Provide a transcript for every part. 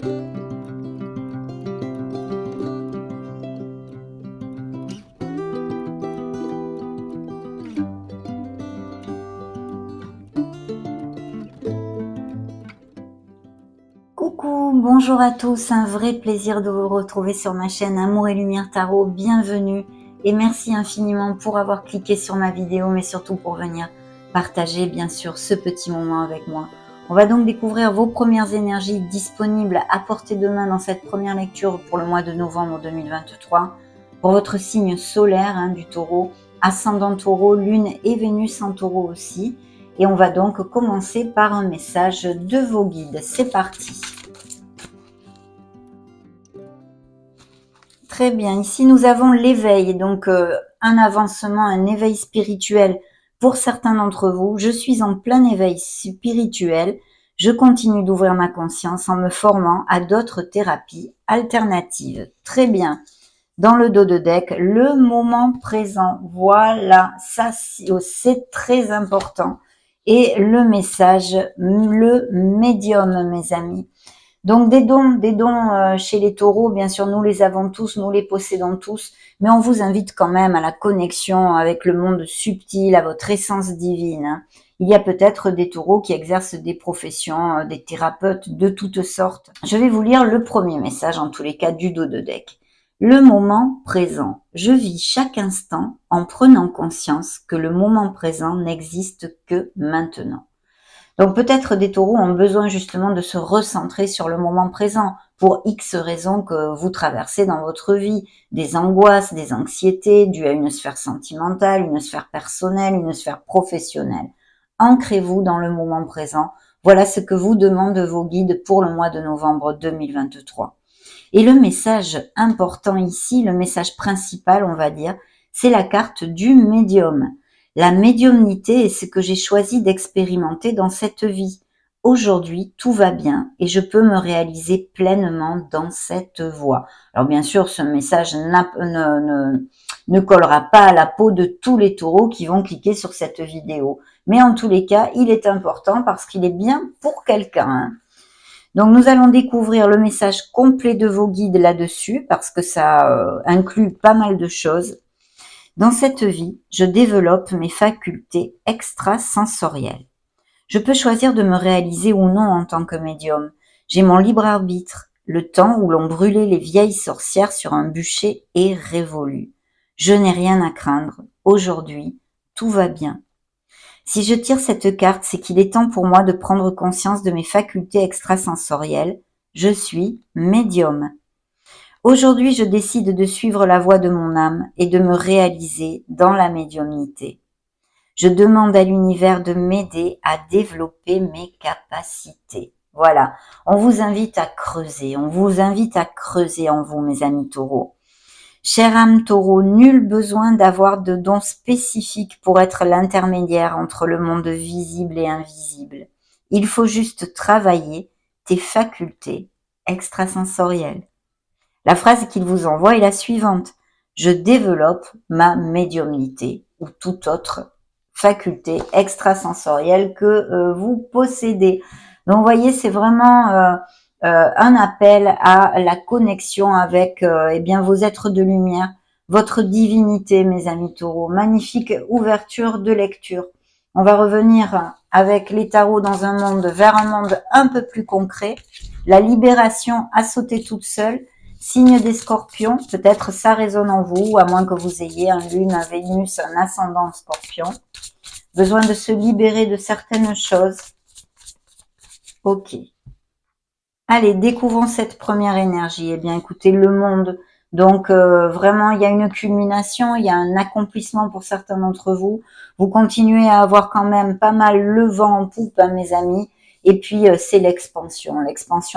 Coucou, bonjour à tous, un vrai plaisir de vous retrouver sur ma chaîne Amour et Lumière Tarot, bienvenue et merci infiniment pour avoir cliqué sur ma vidéo, mais surtout pour venir partager bien sûr ce petit moment avec moi. On va donc découvrir vos premières énergies disponibles à portée de main dans cette première lecture pour le mois de novembre 2023, pour votre signe solaire du Taureau, ascendant Taureau, Lune et Vénus en Taureau aussi. Et on va donc commencer par un message de vos guides. C'est parti. Très bien, ici nous avons l'éveil, donc un avancement, un éveil spirituel pour certains d'entre vous. Je suis en plein éveil spirituel, je continue d'ouvrir ma conscience en me formant à d'autres thérapies alternatives. Très bien, dans le dos de deck, le moment présent, voilà, ça c'est très important. Et le message, le médium mes amis. Donc des dons chez les taureaux, bien sûr, nous les avons tous, nous les possédons tous, mais on vous invite quand même à la connexion avec le monde subtil, à votre essence divine. Il y a peut-être des taureaux qui exercent des professions, des thérapeutes de toutes sortes. Je vais vous lire le premier message, en tous les cas, du dos de deck. Le moment présent. Je vis chaque instant en prenant conscience que le moment présent n'existe que maintenant. Donc peut-être des taureaux ont besoin justement de se recentrer sur le moment présent pour X raisons que vous traversez dans votre vie, des angoisses, des anxiétés dues à une sphère sentimentale, une sphère personnelle, une sphère professionnelle. Ancrez-vous dans le moment présent. Voilà ce que vous demandent vos guides pour le mois de novembre 2023. Et le message important ici, le message principal, on va dire, c'est la carte du médium. La médiumnité est ce que j'ai choisi d'expérimenter dans cette vie. Aujourd'hui, tout va bien et je peux me réaliser pleinement dans cette voie. Alors bien sûr, ce message ne collera pas à la peau de tous les taureaux qui vont cliquer sur cette vidéo. Mais en tous les cas, il est important parce qu'il est bien pour quelqu'un. Donc nous allons découvrir le message complet de vos guides là-dessus parce que ça inclut pas mal de choses. Dans cette vie, je développe mes facultés extrasensorielles. Je peux choisir de me réaliser ou non en tant que médium. J'ai mon libre arbitre. Le temps où l'on brûlait les vieilles sorcières sur un bûcher est révolu. Je n'ai rien à craindre. Aujourd'hui, tout va bien. Si je tire cette carte, c'est qu'il est temps pour moi de prendre conscience de mes facultés extrasensorielles. Je suis médium. Aujourd'hui, je décide de suivre la voie de mon âme et de me réaliser dans la médiumnité. Je demande à l'univers de m'aider à développer mes capacités. Voilà, on vous invite à creuser, on vous invite à creuser en vous, mes amis taureaux. Chère âme taureau, nul besoin d'avoir de dons spécifiques pour être l'intermédiaire entre le monde visible et invisible. Il faut juste travailler tes facultés extrasensorielles. La phrase qu'il vous envoie est la suivante. Je développe ma médiumnité ou toute autre faculté extrasensorielle que vous possédez. Donc vous voyez, c'est vraiment un appel à la connexion avec bien vos êtres de lumière, votre divinité, mes amis taureaux. Magnifique ouverture de lecture. On va revenir avec les tarots dans un monde, vers un monde un peu plus concret. La libération a sauté toute seule. Signe des scorpions, peut-être ça résonne en vous, à moins que vous ayez un lune, un Vénus, un ascendant scorpion. Besoin de se libérer de certaines choses. Ok. Allez, découvrons cette première énergie. Eh bien, écoutez, le monde. Donc, vraiment, il y a une culmination, il y a un accomplissement pour certains d'entre vous. Vous continuez à avoir quand même pas mal le vent en poupe, mes amis. Et puis, c'est l'expansion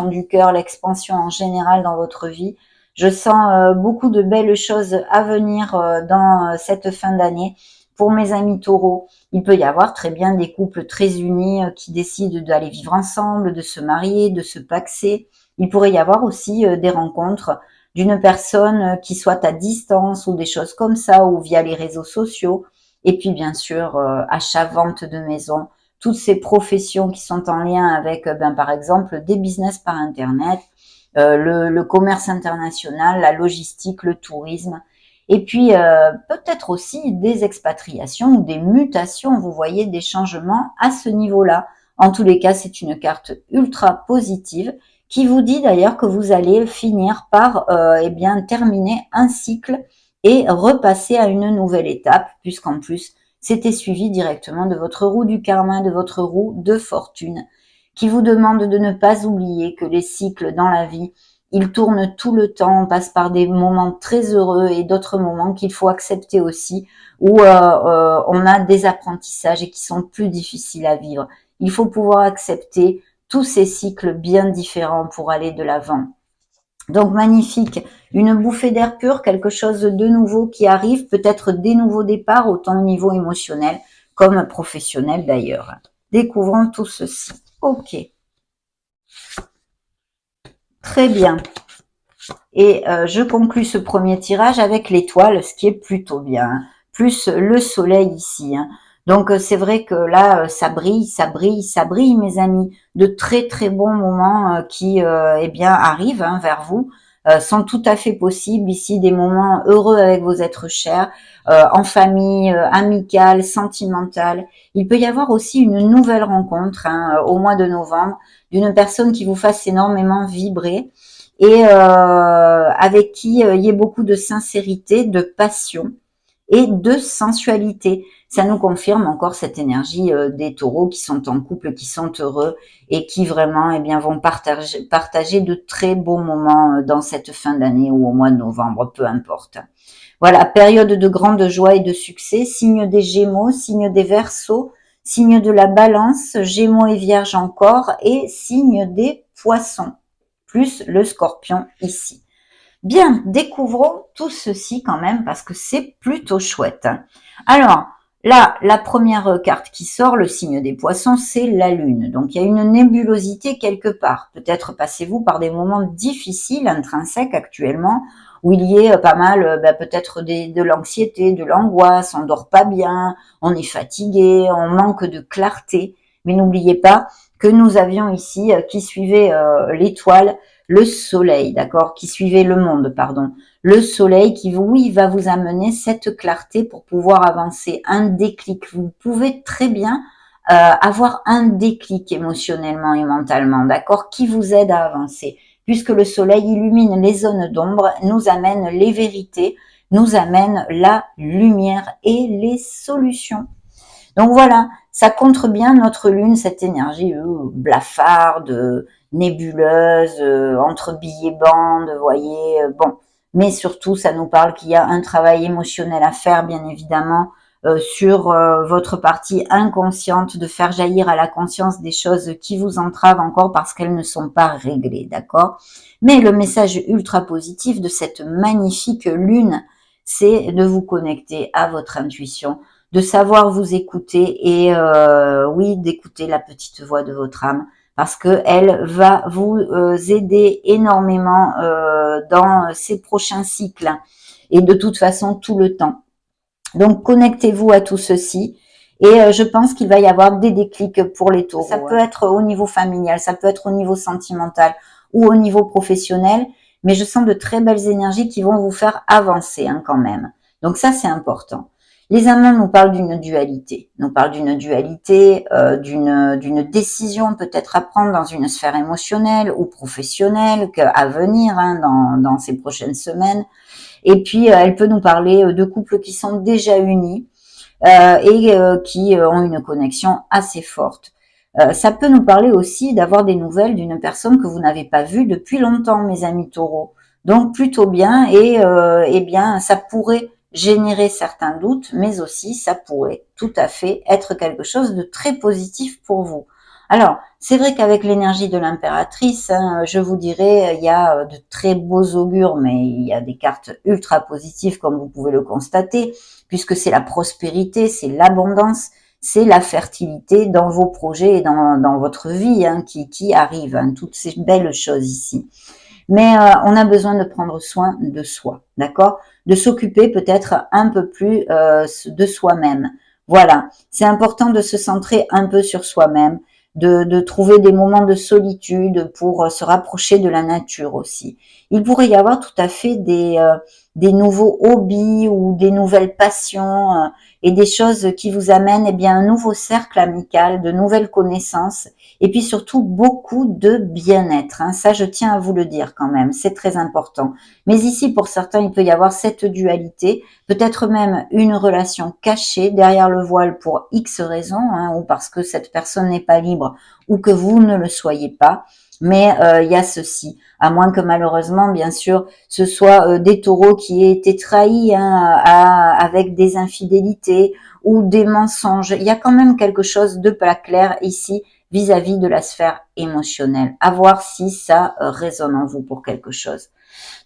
du cœur, l'expansion en général dans votre vie. Je sens beaucoup de belles choses à venir dans cette fin d'année. Pour mes amis taureaux, il peut y avoir très bien des couples très unis qui décident d'aller vivre ensemble, de se marier, de se paxer. Il pourrait y avoir aussi des rencontres d'une personne qui soit à distance ou des choses comme ça, ou via les réseaux sociaux. Et puis bien sûr, achat, vente de maison, toutes ces professions qui sont en lien avec, par exemple, des business par Internet, le commerce international, la logistique, le tourisme. Et puis peut-être aussi des expatriations ou des mutations, vous voyez, des changements à ce niveau-là. En tous les cas, c'est une carte ultra positive qui vous dit d'ailleurs que vous allez finir par eh bien terminer un cycle et repasser à une nouvelle étape, puisqu'en plus, c'était suivi directement de votre roue du karma, de votre roue de fortune, qui vous demande de ne pas oublier que les cycles dans la vie, ils tournent tout le temps, on passe par des moments très heureux et d'autres moments qu'il faut accepter aussi, où on a des apprentissages et qui sont plus difficiles à vivre. Il faut pouvoir accepter tous ces cycles bien différents pour aller de l'avant. Donc magnifique, une bouffée d'air pur, quelque chose de nouveau qui arrive, peut-être des nouveaux départs, autant au niveau émotionnel comme professionnel d'ailleurs. Découvrons tout ceci. Ok. Très bien. Et je conclus ce premier tirage avec l'étoile, ce qui est plutôt bien. Hein. Plus le soleil ici. Hein. Donc c'est vrai que là, ça brille, ça brille, ça brille, mes amis. De très très bons moments qui eh bien arrivent hein, vers vous. Sont tout à fait possibles ici, des moments heureux avec vos êtres chers, en famille, amicale, sentimentale. Il peut y avoir aussi une nouvelle rencontre hein, au mois de novembre d'une personne qui vous fasse énormément vibrer et avec qui il y ait beaucoup de sincérité, de passion et de sensualité. Ça nous confirme encore cette énergie des taureaux qui sont en couple, qui sont heureux et qui vraiment eh bien, vont partager de très beaux moments dans cette fin d'année ou au mois de novembre, peu importe. Voilà, période de grande joie et de succès, signe des Gémeaux, signe des Verseaux, signe de la Balance, Gémeaux et Vierge encore et signe des Poissons, plus le Scorpion ici. Bien, découvrons tout ceci quand même parce que c'est plutôt chouette. Alors, là, la première carte qui sort, le signe des Poissons, c'est la Lune. Donc, il y a une nébulosité quelque part. Peut-être passez-vous par des moments difficiles, intrinsèques actuellement, où il y ait pas mal, peut-être de l'anxiété, de l'angoisse, on dort pas bien, on est fatigué, on manque de clarté. Mais n'oubliez pas que nous avions ici, qui suivait l'étoile, le soleil, d'accord, qui suivait le monde, pardon. Le soleil qui, oui, va vous amener cette clarté pour pouvoir avancer, un déclic. Vous pouvez très bien avoir un déclic émotionnellement et mentalement, d'accord, qui vous aide à avancer. Puisque le soleil illumine les zones d'ombre, nous amène les vérités, nous amène la lumière et les solutions. Donc voilà, ça contre bien notre lune, cette énergie blafarde, nébuleuse, entre billets bandes, vous voyez, bon. Mais surtout, ça nous parle qu'il y a un travail émotionnel à faire, bien évidemment, sur votre partie inconsciente, de faire jaillir à la conscience des choses qui vous entravent encore parce qu'elles ne sont pas réglées, d'accord? Mais le message ultra positif de cette magnifique lune, c'est de vous connecter à votre intuition, de savoir vous écouter et oui, d'écouter la petite voix de votre âme parce que elle va vous aider énormément dans ces prochains cycles et de toute façon tout le temps. Donc connectez-vous à tout ceci et je pense qu'il va y avoir des déclics pour les taureaux. Ça peut être au niveau familial, ça peut être au niveau sentimental ou au niveau professionnel, mais je sens de très belles énergies qui vont vous faire avancer hein, quand même. Donc ça c'est important. Les amants nous parlent d'une dualité, d'une décision peut-être à prendre dans une sphère émotionnelle ou professionnelle à venir hein, dans ces prochaines semaines. Et puis, elle peut nous parler de couples qui sont déjà unis et qui ont une connexion assez forte. Ça peut nous parler aussi d'avoir des nouvelles d'une personne que vous n'avez pas vue depuis longtemps, mes amis taureaux. Donc, plutôt bien et eh bien, ça pourrait générer certains doutes, mais aussi ça pourrait tout à fait être quelque chose de très positif pour vous. Alors, c'est vrai qu'avec l'énergie de l'impératrice, hein, je vous dirais, il y a de très beaux augures, mais il y a des cartes ultra positives, comme vous pouvez le constater, puisque c'est la prospérité, c'est l'abondance, c'est la fertilité dans vos projets et dans votre vie hein, qui arrive, hein, toutes ces belles choses ici. Mais on a besoin de prendre soin de soi, d'accord? De s'occuper peut-être un peu plus de soi-même. Voilà, c'est important de se centrer un peu sur soi-même, de trouver des moments de solitude pour se rapprocher de la nature aussi. Il pourrait y avoir tout à fait des nouveaux hobbies ou des nouvelles passions et des choses qui vous amènent un nouveau cercle amical, de nouvelles connaissances et puis surtout beaucoup de bien-être. Ça, je tiens à vous le dire quand même, c'est très important. Mais ici, pour certains, il peut y avoir cette dualité, peut-être même une relation cachée derrière le voile pour X raisons, ou parce que cette personne n'est pas libre ou que vous ne le soyez pas. Mais il y a ceci, à moins que malheureusement, bien sûr, ce soit des taureaux qui aient été trahis avec des infidélités ou des mensonges. Il y a quand même quelque chose de pas clair ici vis-à-vis de la sphère émotionnelle. À voir si ça résonne en vous pour quelque chose.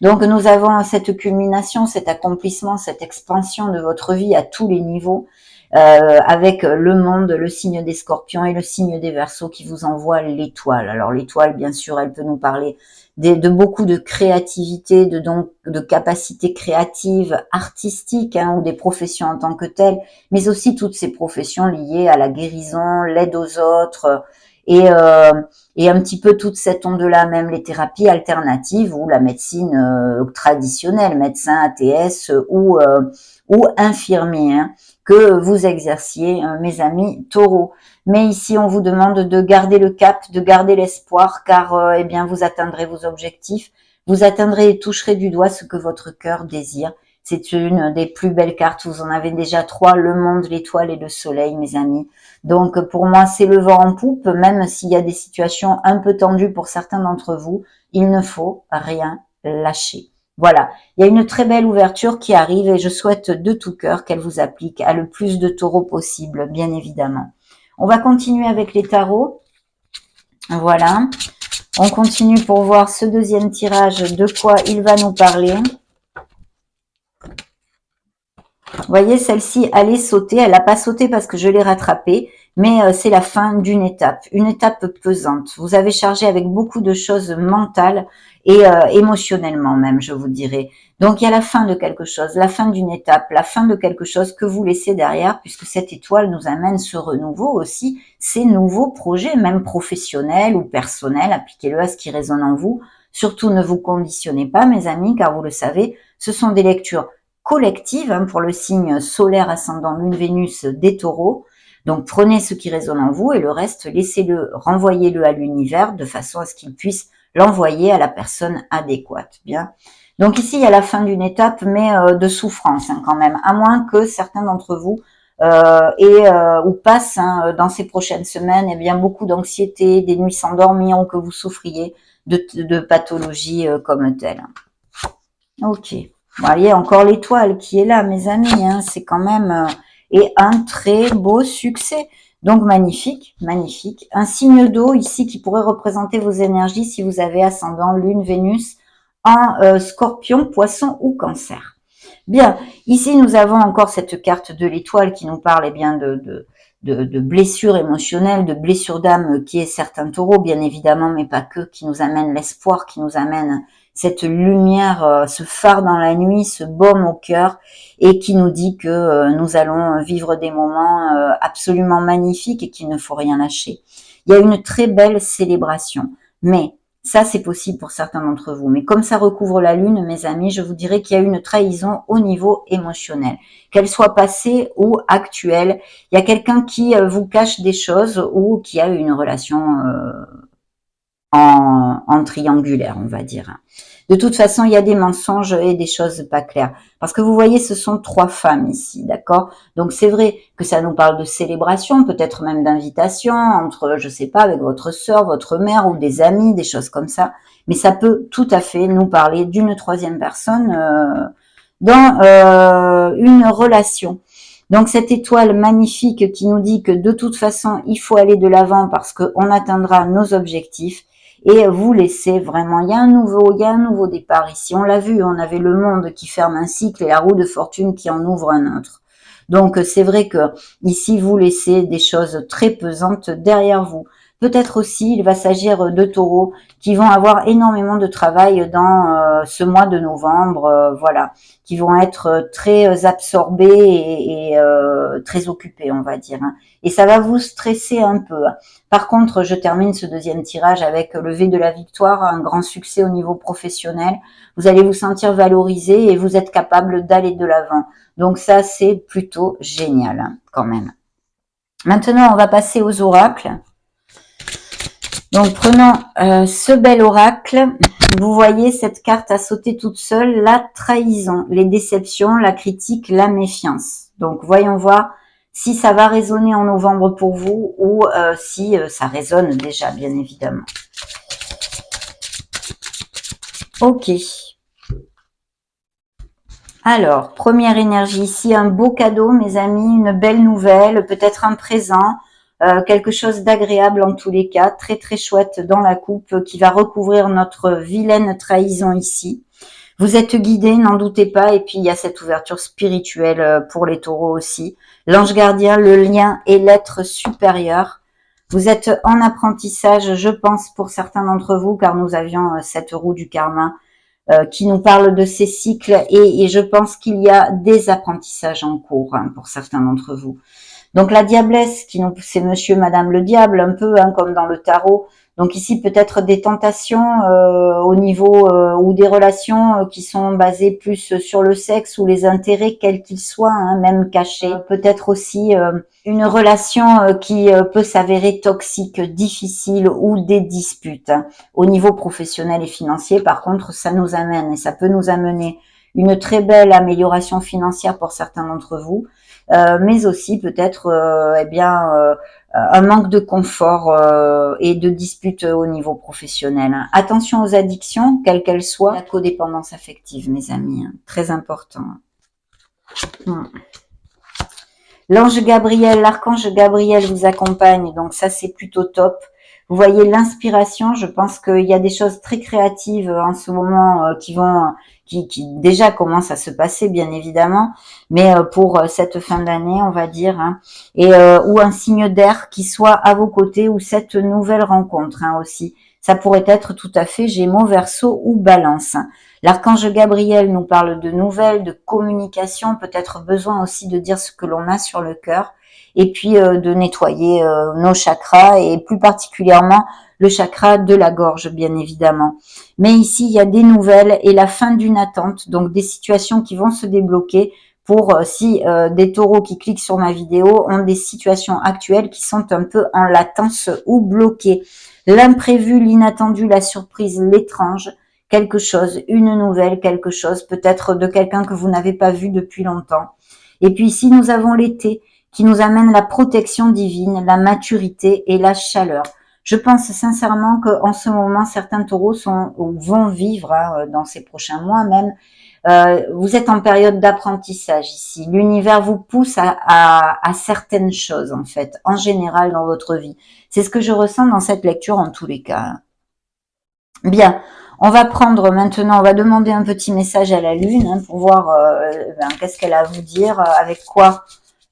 Donc nous avons cette culmination, cet accomplissement, cette expansion de votre vie à tous les niveaux, avec le monde, le signe des Scorpions et le signe des Verseaux qui vous envoie l'étoile. Alors l'étoile, bien sûr, elle peut nous parler de beaucoup de créativité, de capacités créatives, artistiques, ou des professions en tant que telles, mais aussi toutes ces professions liées à la guérison, l'aide aux autres, et un petit peu toute cette onde-là, même les thérapies alternatives ou la médecine traditionnelle, médecin, ATS ou infirmier, que vous exerciez, mes amis taureaux. Mais ici, on vous demande de garder le cap, de garder l'espoir, car vous atteindrez vos objectifs, vous atteindrez et toucherez du doigt ce que votre cœur désire. C'est une des plus belles cartes, vous en avez déjà 3, le monde, l'étoile et le soleil, mes amis. Donc pour moi, c'est le vent en poupe, même s'il y a des situations un peu tendues pour certains d'entre vous, il ne faut rien lâcher. Voilà, il y a une très belle ouverture qui arrive et je souhaite de tout cœur qu'elle vous applique à le plus de taureaux possible, bien évidemment. On va continuer avec les tarots. Voilà, on continue pour voir ce deuxième tirage, de quoi il va nous parler. Vous voyez, celle-ci allait sauter, elle n'a pas sauté parce que je l'ai rattrapée, mais c'est la fin d'une étape, une étape pesante. Vous avez chargé avec beaucoup de choses mentales et émotionnellement même, je vous dirais. Donc il y a la fin de quelque chose, la fin d'une étape, la fin de quelque chose que vous laissez derrière, puisque cette étoile nous amène ce renouveau aussi, ces nouveaux projets, même professionnels ou personnels, appliquez-le à ce qui résonne en vous. Surtout ne vous conditionnez pas, mes amis, car vous le savez, ce sont des lectures collective, pour le signe solaire ascendant Lune Vénus des Taureaux. Donc prenez ce qui résonne en vous et le reste, laissez-le, renvoyez-le à l'univers de façon à ce qu'il puisse l'envoyer à la personne adéquate. Bien. Donc ici, il y a la fin d'une étape, mais de souffrance quand même, à moins que certains d'entre vous ou passent dans ces prochaines semaines beaucoup d'anxiété, des nuits sans dormir ou que vous souffriez de pathologies comme telles. Ok. Bon, il y a encore l'étoile qui est là, mes amis. C'est quand même et un très beau succès. Donc magnifique, magnifique. Un signe d'eau ici qui pourrait représenter vos énergies si vous avez ascendant Lune, Vénus en Scorpion, Poisson ou Cancer. Bien, ici nous avons encore cette carte de l'étoile qui nous parle de blessures émotionnelles, de blessures d'âme qui est certains taureaux, bien évidemment, mais pas que, qui nous amène l'espoir, qui nous amène cette lumière, ce phare dans la nuit, ce baume au cœur, et qui nous dit que nous allons vivre des moments absolument magnifiques et qu'il ne faut rien lâcher. Il y a une très belle célébration, mais ça c'est possible pour certains d'entre vous. Mais comme ça recouvre la lune, mes amis, je vous dirais qu'il y a une trahison au niveau émotionnel. Qu'elle soit passée ou actuelle, il y a quelqu'un qui vous cache des choses ou qui a une relation en triangulaire, on va dire. De toute façon, il y a des mensonges et des choses pas claires. Parce que vous voyez, ce sont 3 femmes ici, d'accord? Donc c'est vrai que ça nous parle de célébration, peut-être même d'invitation entre, je sais pas, avec votre sœur, votre mère ou des amis, des choses comme ça. Mais ça peut tout à fait nous parler d'une 3e personne dans une relation. Donc cette étoile magnifique qui nous dit que de toute façon, il faut aller de l'avant parce qu'on atteindra nos objectifs. Et vous laissez vraiment, il y a un nouveau départ ici. On l'a vu, on avait le monde qui ferme un cycle et la roue de fortune qui en ouvre un autre. Donc c'est vrai que ici vous laissez des choses très pesantes derrière vous. Peut-être aussi, il va s'agir de taureaux qui vont avoir énormément de travail dans ce mois de novembre, voilà, qui vont être très absorbés et très occupés, on va dire, hein. Et ça va vous stresser un peu. Par contre, je termine ce deuxième tirage avec le V de la victoire, un grand succès au niveau professionnel. Vous allez vous sentir valorisé et vous êtes capable d'aller de l'avant. Donc ça, c'est plutôt génial, hein, quand même. Maintenant, on va passer aux oracles. Donc, prenons ce bel oracle. Vous voyez, cette carte a sauté toute seule, la trahison, les déceptions, la critique, la méfiance. Donc, voyons voir si ça va résonner en novembre pour vous ou si ça résonne déjà, bien évidemment. Ok. Alors, première énergie ici, un beau cadeau, mes amis, une belle nouvelle, peut-être un présent, quelque chose d'agréable en tous les cas, très très chouette dans la coupe qui va recouvrir notre vilaine trahison ici. Vous êtes guidés, n'en doutez pas, et puis il y a cette ouverture spirituelle pour les taureaux aussi. L'ange gardien, le lien et l'être supérieur. Vous êtes en apprentissage, je pense, pour certains d'entre vous, car nous avions cette roue du karma qui nous parle de ces cycles et je pense qu'il y a des apprentissages en cours, hein, pour certains d'entre vous. Donc la diablesse, c'est monsieur, madame le diable, un peu, hein, comme dans le tarot. Donc ici peut-être des tentations au niveau ou des relations qui sont basées plus sur le sexe ou les intérêts quels qu'ils soient, hein, même cachés. Peut-être aussi une relation qui peut s'avérer toxique, difficile ou des disputes. Hein. Au niveau professionnel et financier, par contre, ça nous amène et ça peut nous amener une très belle amélioration financière pour certains d'entre vous. Mais aussi peut-être un manque de confort et de disputes au niveau professionnel. Hein. Attention aux addictions, quelles qu'elles soient. La codépendance affective, mes amis, hein, très important. L'ange Gabriel, l'archange Gabriel vous accompagne, donc ça c'est plutôt top. Vous voyez l'inspiration, je pense qu'il y a des choses très créatives en ce moment qui déjà commencent à se passer bien évidemment, mais pour cette fin d'année on va dire, hein, et ou un signe d'air qui soit à vos côtés ou cette nouvelle rencontre, hein, aussi. Ça pourrait être tout à fait Gémeaux, Verseau ou Balance. L'archange Gabriel nous parle de nouvelles, de communication, peut-être besoin aussi de dire ce que l'on a sur le cœur et puis de nettoyer nos chakras et plus particulièrement le chakra de la gorge, bien évidemment. Mais ici, il y a des nouvelles et la fin d'une attente, donc des situations qui vont se débloquer pour si des taureaux qui cliquent sur ma vidéo ont des situations actuelles qui sont un peu en latence ou bloquées. L'imprévu, l'inattendu, la surprise, l'étrange, quelque chose, une nouvelle, quelque chose, peut-être de quelqu'un que vous n'avez pas vu depuis longtemps. Et puis ici, nous avons l'été qui nous amène la protection divine, la maturité et la chaleur. Je pense sincèrement qu'en ce moment, certains taureaux vont vivre, hein, dans ces prochains mois même, vous êtes en période d'apprentissage ici. L'univers vous pousse à certaines choses, en fait, en général dans votre vie. C'est ce que je ressens dans cette lecture en tous les cas. Bien, on va prendre maintenant, on va demander un petit message à la Lune, hein, pour voir qu'est-ce qu'elle a à vous dire, avec quoi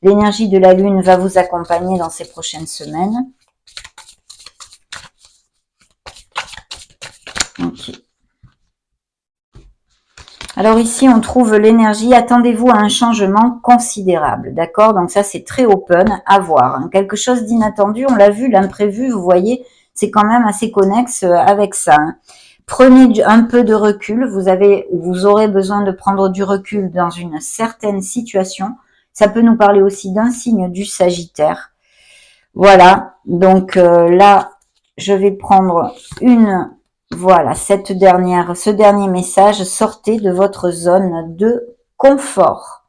l'énergie de la Lune va vous accompagner dans ces prochaines semaines. Ok. Alors ici, on trouve l'énergie, attendez-vous à un changement considérable, d'accord? Donc ça, c'est très open, à voir. Hein. Quelque chose d'inattendu, on l'a vu, l'imprévu, vous voyez, c'est quand même assez connexe avec ça. Hein. Prenez un peu de recul, vous aurez besoin de prendre du recul dans une certaine situation. Ça peut nous parler aussi d'un signe du Sagittaire. Voilà, donc là, je vais prendre voilà, ce dernier message, sortez de votre zone de confort.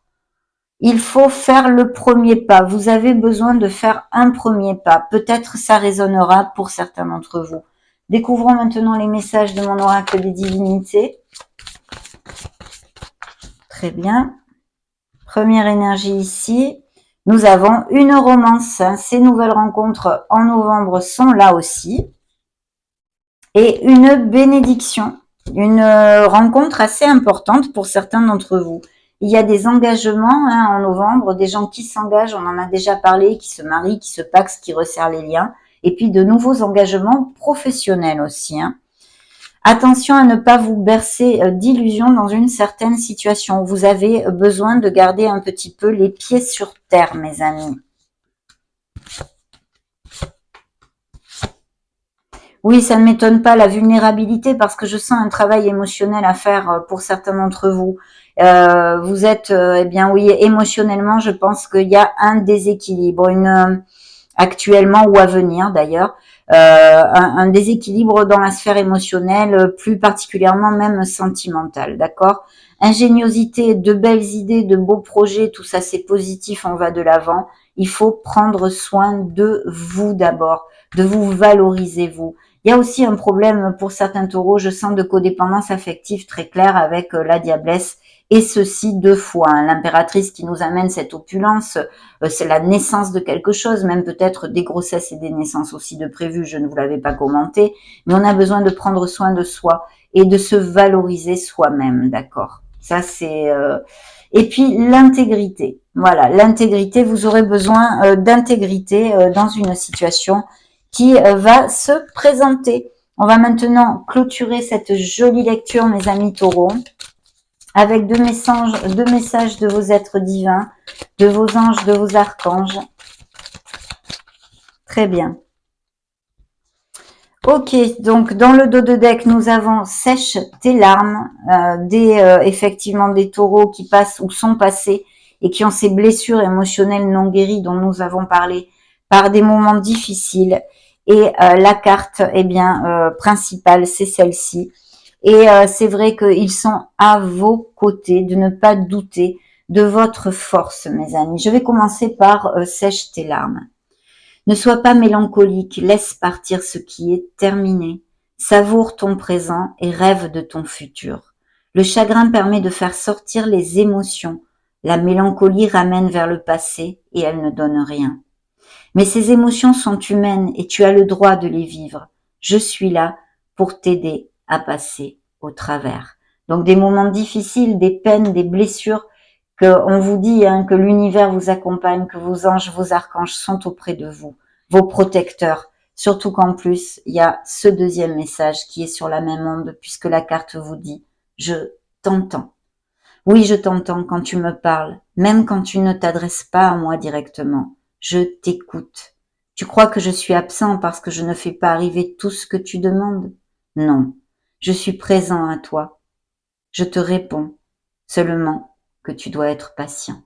Il faut faire le premier pas. Vous avez besoin de faire un premier pas. Peut-être ça résonnera pour certains d'entre vous. Découvrons maintenant les messages de mon oracle des divinités. Très bien. Première énergie ici. Nous avons une romance. Ces nouvelles rencontres en novembre sont là aussi. Et une bénédiction, une rencontre assez importante pour certains d'entre vous. Il y a des engagements, hein, en novembre, des gens qui s'engagent, on en a déjà parlé, qui se marient, qui se paxent, qui resserrent les liens. et puis de nouveaux engagements professionnels aussi, hein. Attention à ne pas vous bercer d'illusions dans une certaine situation. Vous avez besoin de garder un petit peu les pieds sur terre, mes amis. Oui, ça ne m'étonne pas, la vulnérabilité, parce que je sens un travail émotionnel à faire pour certains d'entre vous. Vous êtes, eh bien oui, émotionnellement, je pense qu'il y a un déséquilibre, actuellement ou à venir d'ailleurs, un déséquilibre dans la sphère émotionnelle, plus particulièrement même sentimentale, d'accord? Ingéniosité, de belles idées, de beaux projets, tout ça c'est positif, on va de l'avant. Il faut prendre soin de vous d'abord, de vous valoriser vous. Il y a aussi un problème pour certains taureaux, je sens de codépendance affective très claire avec la diablesse, et ceci 2 fois, hein. L'impératrice qui nous amène cette opulence, c'est la naissance de quelque chose, même peut-être des grossesses et des naissances aussi de prévues, je ne vous l'avais pas commenté, mais on a besoin de prendre soin de soi et de se valoriser soi-même, d'accord? Ça c'est... Et puis l'intégrité, voilà, l'intégrité, vous aurez besoin d'intégrité dans une situation qui va se présenter. On va maintenant clôturer cette jolie lecture, mes amis taureaux, avec deux messages de vos êtres divins, de vos anges, de vos archanges. Très bien. Ok, donc dans le dos de deck, nous avons sèche tes larmes, effectivement des taureaux qui passent ou sont passés et qui ont ces blessures émotionnelles non guéries dont nous avons parlé par des moments difficiles. Et la carte, eh bien, principale, c'est celle-ci. Et c'est vrai qu'ils sont à vos côtés, de ne pas douter de votre force, mes amis. Je vais commencer par sèche tes larmes. Ne sois pas mélancolique, laisse partir ce qui est terminé. Savoure ton présent et rêve de ton futur. Le chagrin permet de faire sortir les émotions. La mélancolie ramène vers le passé et elle ne donne rien. Mais ces émotions sont humaines et tu as le droit de les vivre. Je suis là pour t'aider à passer au travers. Donc des moments difficiles, des peines, des blessures, on vous dit hein, que l'univers vous accompagne, que vos anges, vos archanges sont auprès de vous, vos protecteurs. Surtout qu'en plus, il y a ce deuxième message qui est sur la même onde, puisque la carte vous dit « Je t'entends ». Oui, je t'entends quand tu me parles, même quand tu ne t'adresses pas à moi directement. Je t'écoute. Tu crois que je suis absent parce que je ne fais pas arriver tout ce que tu demandes? Non, je suis présent à toi. Je te réponds, seulement que tu dois être patient.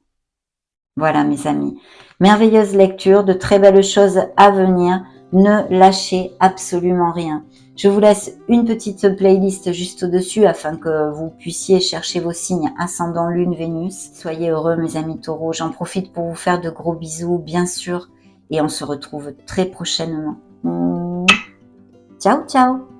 Voilà mes amis, merveilleuse lecture, de très belles choses à venir, ne lâchez absolument rien. Je vous laisse une petite playlist juste au-dessus afin que vous puissiez chercher vos signes ascendant Lune, Vénus. Soyez heureux mes amis taureaux, j'en profite pour vous faire de gros bisous bien sûr et on se retrouve très prochainement. Ciao ciao.